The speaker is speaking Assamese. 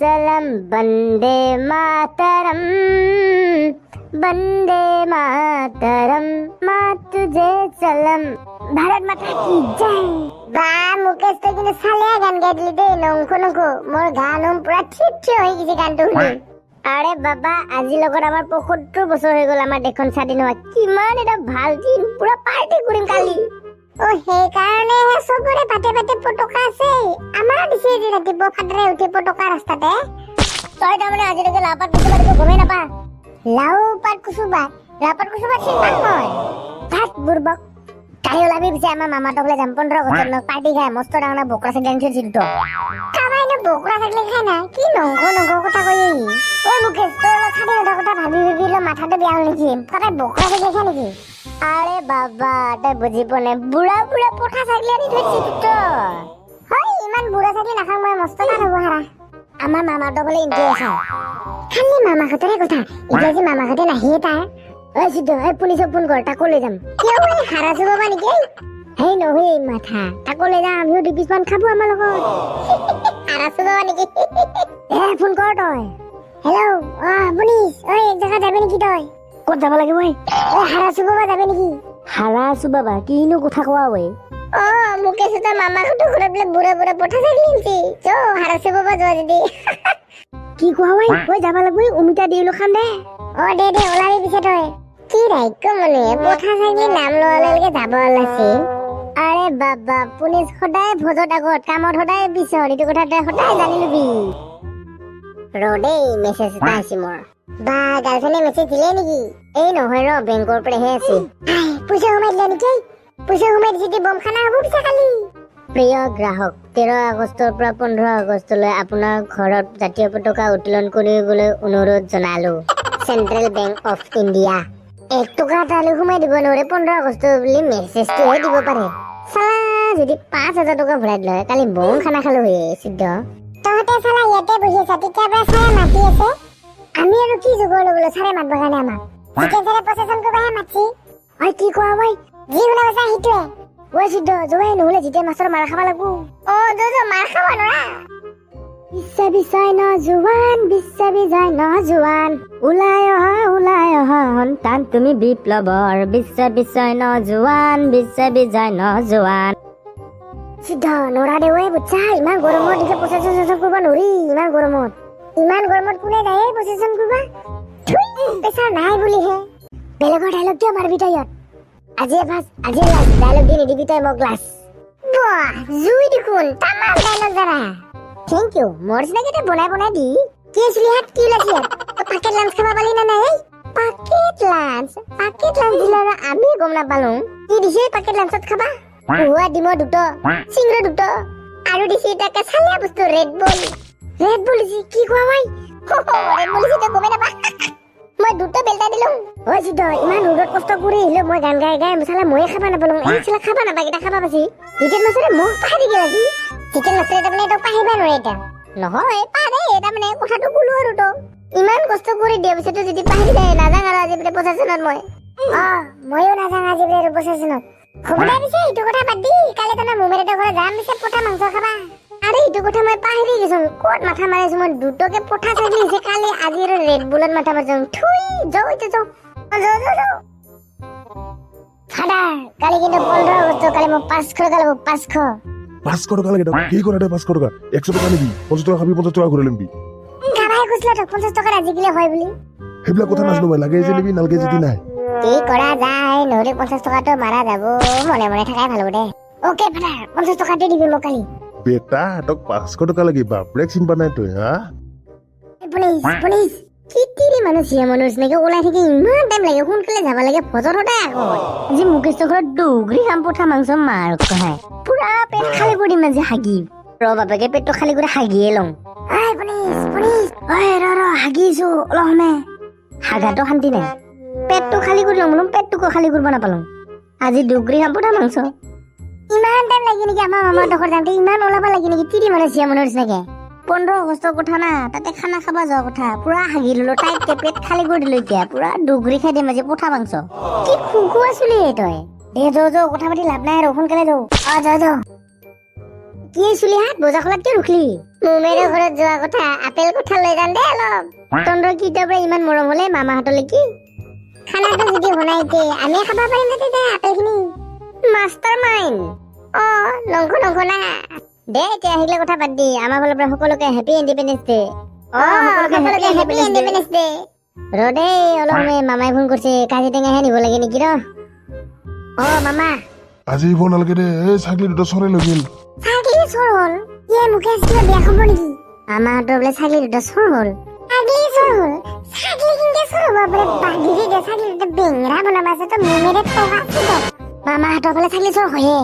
सलाम वंदे मातरम वंदे मातरम माँ तुझे सलाम भारत माता की जय। बा मुकेश तो किन्तु साले गान गाই দিলি দেই নংখনকো মোৰ গানম পুৰা ঠিঠি হৈ গিছে গানটো শুনি। আৰে বাবা আজি লগত আমাৰ ৭৫ বছৰ হৈ গল আমাৰ দেশখন স্বাধীন হোৱা। কিমান এটা ভাল দিন পুৰা পাৰ্টি কৰিম কালি। ও সেই কাৰণে সবৰে পাতে পাতে পটকা আছে। আমাৰ দিছে যে ৰাতিপুৱা ফাদৰে উঠে পটকা ৰাস্তাতে। তই তাৰমানে আজিলৈকে লাপাত কুচুবা দিব গমেই নাপা। লাও পাত কুচুবা লাপাত কুচুবা চিন্তা নহয় ভাত বুৰবক। কালি ওলাবি পিছে আমাৰ মামাহঁতৰ ঘৰলৈ যাম 15 আগষ্টত পাৰ্টি খাই মস্ত ডাঙৰ বকৰা চাগলি আনিছিল তো। কামাইনো বকৰা চাগলি খাই না কি নংখ কথা কই। ঐ মুকেশ তই অলপ স্বাধীনতাৰ কথা ভাবি ভাবি মাথাটো বেয়া হ'ল নেকি? সদায় বকৰা চাগলি খাই নেকি? আৰে বাবা তই বুজি পোৱা নাই বুঢ়া বুঢ়া পঠা ছাগলী আনি থৈছি তো। হয় ইমান বুঢ়া ছাগলী নাখাওঁ মই মস্ত ভাল হ'ব হাৰা। আমাৰ মামাহঁতৰ ঘৰলৈ ইণ্টাৰেষ্ট আছে খালি মামাহঁতৰে কথা এতিয়া যে মামাহঁতে নাহিয়ে তাৰ। ঐ সিদ্ধ এই পুলিচক ফোন কৰ তাকো লৈ যাম। কিয় এই হাৰা চুবাবা নেকি? হেই নহয় মাথা তাকো লৈ যাম আমিও দুপিছমান খাব আমাৰ লগত। হাৰা চুবাবা নেকি? ফোন কৰ তই। হেল্ল' পুলিচ ঐ এক জেগা যাবি নেকি তই? ক'ত যাব লাগিব ঐ? হাৰা চুবাবা যাবি নেকি? হাৰা চুবাবা কিনো কথা কোৱা ঐ? মুকেশ তই মামাহঁতৰ ঘৰত বোলে বুঢ়া বুঢ়া পঠা ছাগলী আনিছি চ হাৰা চুবাবা যোৱা যদি। কি কোৱা ঐ? ঐ যাব লাগিব অমিতা দিলো খান দে। দে দে ওলাবি পিছে তই। কি ৰাজ্য মানে পঠা ছাগলী নাম লোৱালৈকে যাব ওলাইছে। আৰে বাবা পুলিচ সদায় ভোজত আগত কামত সদায় পিছত এইটো কথা তই সদায় জানি লবি। ৰদেই মেছেজ এটা আহিছে মোৰ। বা গাৰ্লফ্ৰেণ্ডে মেছেজ দিলে নেকি? এই নহয় ৰ বেংকৰ পৰাহে আছে। পইচা সোমাই দিলে নেকি? পইচা সোমাই দিছে বম খানা হ'ব পিছে কালি। প্ৰিয় গ্ৰাহক 13 আগষ্টৰ পৰা 15 আগষ্টলৈ আপোনাৰ ঘৰত জাতীয় পতাকা উত্তোলন কৰিবলৈ অনুৰোধ জনালো। Central bank of India. 1 টকা তালৈ সোমাই দিব নোৱাৰে 15 আগষ্ট বুলি মেছেজটোহে দিব পাৰে। চালা যদি 5,000 টকা ভৰাই দিলে কালি বম খানা খালো হে সিদ্ধ। তহঁতে চালা ইয়াতে বহি আছা তেতিয়াৰ পৰা চাৰে মাতি আছে। আমি আৰু কি যোগৰ ল'বলৈ চাৰে মাত বগানে আমাক চিকেন চাৰে প্ৰচেছন কৰিবহে মাতছি। ঐ কি কোৱা ঐ? যি শুনা পাইছা সেইটোৱে। ঐ সিদ্ধ জোৱাই নহ'লে যেতিয়া মাছৰ মাৰ খাব লাগব। মাৰ খাব নোৱাৰা। বিশ্ব বিজয় নজোৱান ওলাই অহা সন্তান তুমি বিপ্লৱৰ। বিশ্ব বিজয় নজোৱান। সিদ্ধ নৰা দে ঐ বুচ্ছা ইমান গৰমত দিকে প্ৰচেছন কৰিব নোৱাৰি। ইমান গৰমত কোনে যায় প্ৰচেছন কৰিবা? পেছা নাই বুলিহে বেলেগৰ ডাইলগ কিয় মাৰবি তই ইয়াত? আজি লাষ্ট ডাইলগ দি নিদিবি তই মোক লাষ্ট। বাহ জুই দেখোন তামাম ডাইলগ জানা। থেংক ইউ মোৰ চিনাকিতে বনাই দি। কি আছিলি হাত কি ওলাইছি ইয়াত? পাকেট লাঞ্চ খাব পালি না নাই? পাকেট লাঞ্চ দিলে আমি গম নাপালো। কি দিছে পাকেট লাঞ্চত খাবা? উহোৱা ডিমৰ 2 চিংৰা 2 আৰু দিছে এটা চালিয়া বস্তু ৰেড বুল দিছে। কি কোৱা ভাই? ৰেড বুল দিছে তই গমেই নাপা। মই 2 বেলটা দিলো। ঐ সিদ্ধ ইমান ৰ'দত কষ্ট কৰি আহিলো মই গান গাই মছলা ময়ে খাবা নাপালো। এই চালা খাবা নাপাই কেইটা খাবা পাছি চিকেন মাছৰে মোক পাহৰি গেল আজি। চিকেন মাছৰে তাৰমানে তই পাহিবা নোৱাৰে এটা নহয় পাৰে তাৰমানে কথাটো ক'লো আৰু তো ইমান কষ্ট কৰি দিয়া পিছতো যদি পাহৰি যায় নাযাং আৰু আজি বোলে প্ৰচেছনত মই ময়ো নাযাং আজি বোলে প্ৰচেছনত। খবৰদাৰ পিছে এইটো কথা বাদ দি কালি তই মুমেৰেতৰ ঘৰত যাম পিছে পঠা মাংস খাবা। আৰে এইটো কথা মই পাহৰি গৈছো ক'ত মাথা মাৰিছো মই 2টকে পঠা ছাগলী আছে কালি আজি আৰু ৰেড বুলত মাথা মাৰিছো। থুই যাও ফাদাৰ কালি কিন্তু 15 আগষ্ট কালি মই 500 টকা ল'ব 500 টকা লাগে কি কৰা দে 500 টকা 100 টকা নিবি 50 টকা খাবি 50 টকা ঘূৰাই লবি। কাবাই কৈছিল তো 50 টকা আজি কিলে হয় বুলি। সেইবিলাক কথা নাজনো মই লাগে যে নিবি নালগে যদি নাই। কি কৰা যায় নহলে 50 টকাটো মাৰা যাব মনে মনে থাকাই ভাল হ'ব দে। ওকে ফাদাৰ 50 টকাতে দিবি মোক কালি। বেটা তোক 500 টকা লাগিব ব্ৰেক চিম্পা নাই তই হা? পুলিচ কি তিৰি মানুহ নাকি ওলাই থাকি ইমান টাইম লাগে সোনকালে যাব লাগে ফজৰ সদায় আগত। আজি মুকেশৰ ঘৰত দুগুৰি খাম পঠা মাংস মাৰ কহাই পুৰা পেট খালি কৰি দিম আজি হাগি ৰ বাপেকে পেটটো খালি কৰি হাগিয়ে লওঁ। পুলিচ ৰ হাগিছো অলপ সময় হাগাটো শান্তি নাই পেটটো খালি কৰি লওঁ বোলো পেটটোকো খালি কৰিব নাপালো। আজি দুগুৰি খাম পঠা মাংস ইমান টাইম লাগি নেকি আমাৰ মামাৰ ঘৰত যাওঁতে ইমান ওলাব লাগি নেকি তিৰি মানুহ নিচিনাকে। 15 আগষ্টৰ কথা না তাতে খানা খাবা যোৱা কথা পুৰা হাগি ললো টাইটকে পেট খালি কৰি দিলো এতিয়া পুৰা দুগুৰি খাই দিম আজি পঠা মাংস। কি খুখু আছিলি তই? দে যাও কথা পাতি লাভ নাই আৰু সোনকালে যাও। যাও কি চুলি হাত বজা খোলাত কিয় ৰখলি মুমেৰে ঘৰত যোৱা কথা আপেল কঁঠাল লৈ যাম দে অলপ তন্দৰ কিটাৰ পৰা ইমান মৰম হলে মামাহঁতলৈ কি খানাটো যদি বনাইতে আমি খাব পাৰিম যাতে দে আপেলখিনি মাষ্টাৰ মাইণ্ড নংখ না দে এতিয়া আহিলে কথা বাদ দি আমাৰ ফালৰ পৰা সকলোকে হেপী ইণ্ডিপেণ্ডেন্স ডে সকলোকে হেপী ইণ্ডিপেণ্ডেন্স ডে ৰদে অলপ মামাই ফোন কৰিছে কাজি টেঙাহে নিব লাগে নেকি মামা আজি আহিব নালাগে দে এই ছাগলী দুটা চৰাই লৈ গেল ছাগলী চোৰ হ'ল ইয়ে মুখে কিবা বেয়া খবৰ নেকি আমাৰহঁতৰ বোলে ছাগলী দুটা চোৰ হ'ল ছাগলী চোৰ হ'ল ছাগলী কিনকে চোৰ হ'ব বোলে বাগিৰি দে ছাগলী দুটা বেঙেৰা বনাবা আছে তো মুমেৰে টকা আছে মামাহঁতৰ বোলে ছাগলী চোৰ হয়ে